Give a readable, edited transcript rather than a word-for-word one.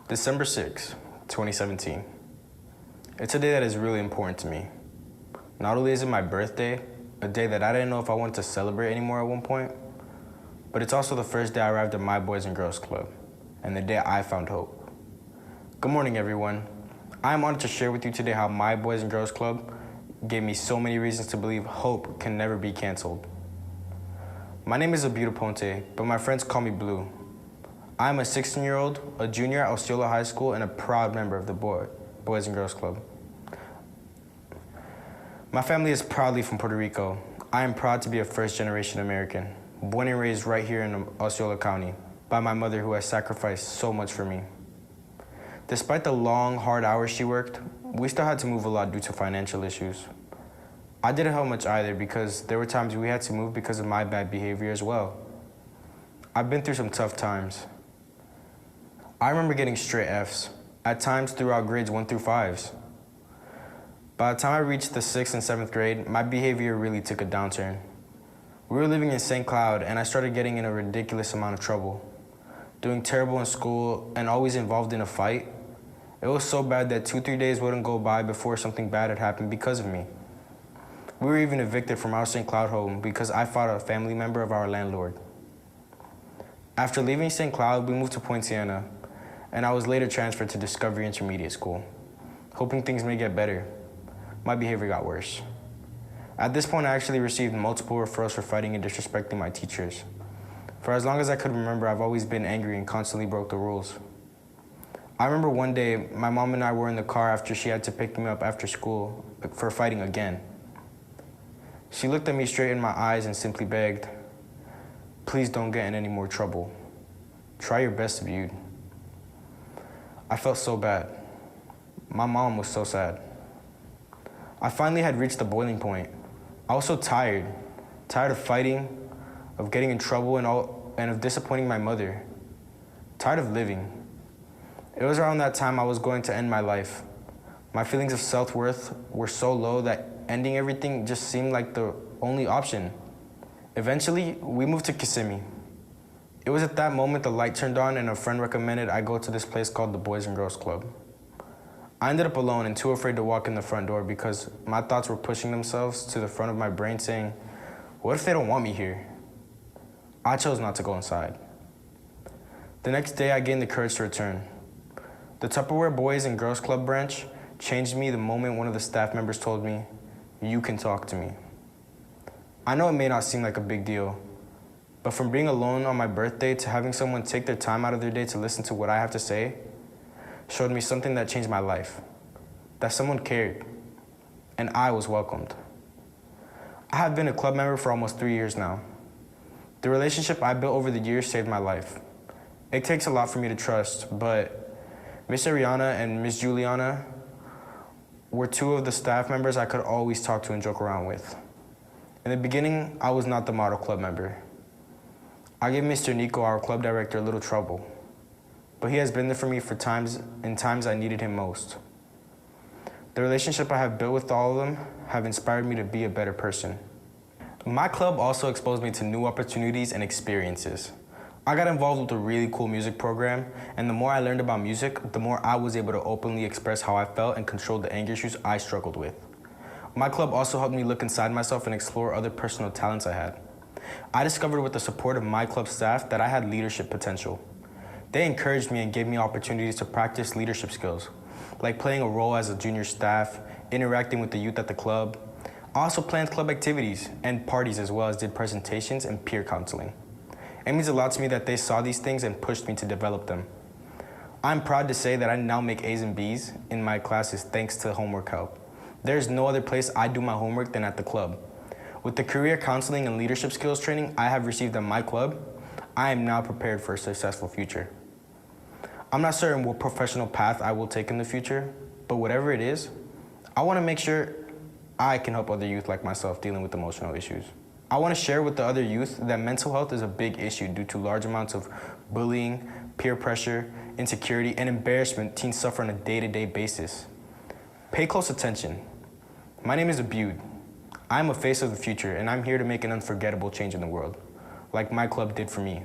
December 6, 2017. It's a day that is really important to me. Not only is it my birthday, a day that I didn't know if I wanted to celebrate anymore at one point, but it's also the first day I arrived at my Boys and Girls Club, and the day I found hope. Good morning, everyone. I am honored to share with you today how my Boys and Girls Club gave me so many reasons to believe hope can never be canceled. My name is Abuda Ponte, but my friends call me Blue. I am a 16-year-old, a junior at Osceola High School, and a proud member of the Boys and Girls Club. My family is proudly from Puerto Rico. I am proud to be a first-generation American, born and raised right here in Osceola County by my mother, who has sacrificed so much for me. Despite the long, hard hours she worked, we still had to move a lot due to financial issues. I didn't help much either because there were times we had to move because of my bad behavior as well. I've been through some tough times. I remember getting straight Fs, at times throughout grades 1 through 5s. By the time I reached the 6th and 7th grade, my behavior really took a downturn. We were living in St. Cloud, and I started getting in a ridiculous amount of trouble. Doing terrible in school and always involved in a fight. It was so bad that 2-3 days wouldn't go by before something bad had happened because of me. We were even evicted from our St. Cloud home because I fought a family member of our landlord. After leaving St. Cloud, we moved to Point Siena, and I was later transferred to Discovery Intermediate School. Hoping things may get better, my behavior got worse. At this point, I actually received multiple referrals for fighting and disrespecting my teachers. For as long as I could remember, I've always been angry and constantly broke the rules. I remember one day, my mom and I were in the car after she had to pick me up after school for fighting again. She looked at me straight in my eyes and simply begged, "Please don't get in any more trouble. Try your best, Abud." I felt so bad. My mom was so sad. I finally had reached the boiling point. I was so tired of fighting, of getting in trouble and of disappointing my mother. Tired of living. It was around that time I was going to end my life. My feelings of self-worth were so low that ending everything just seemed like the only option. Eventually, we moved to Kissimmee. It was at that moment the light turned on and a friend recommended I go to this place called the Boys and Girls Club. I ended up alone and too afraid to walk in the front door because my thoughts were pushing themselves to the front of my brain saying, what if they don't want me here? I chose not to go inside. The next day, I gained the courage to return. The Tupperware Boys and Girls Club branch changed me the moment one of the staff members told me, "You can talk to me." I know it may not seem like a big deal, but from being alone on my birthday to having someone take their time out of their day to listen to what I have to say showed me something that changed my life, that someone cared, and I was welcomed. I have been a club member for almost 3 years now. The relationship I built over the years saved my life. It takes a lot for me to trust, but Miss Ariana and Miss Juliana were two of the staff members I could always talk to and joke around with. In the beginning, I was not the model club member. I gave Mr. Nico, our club director, a little trouble, but he has been there for me in times I needed him most. The relationship I have built with all of them have inspired me to be a better person. My club also exposed me to new opportunities and experiences. I got involved with a really cool music program, and the more I learned about music, the more I was able to openly express how I felt and control the anger issues I struggled with. My club also helped me look inside myself and explore other personal talents I had. I discovered with the support of my club staff that I had leadership potential. They encouraged me and gave me opportunities to practice leadership skills, like playing a role as a junior staff, interacting with the youth at the club. I also planned club activities and parties as well as did presentations and peer counseling. It means a lot to me that they saw these things and pushed me to develop them. I'm proud to say that I now make A's and B's in my classes thanks to homework help. There's no other place I do my homework than at the club. With the career counseling and leadership skills training I have received at my club, I am now prepared for a successful future. I'm not certain what professional path I will take in the future, but whatever it is, I want to make sure I can help other youth like myself dealing with emotional issues. I want to share with the other youth that mental health is a big issue due to large amounts of bullying, peer pressure, insecurity, and embarrassment teens suffer on a day-to-day basis. Pay close attention. My name is Abud. I'm a face of the future, and I'm here to make an unforgettable change in the world, like my club did for me.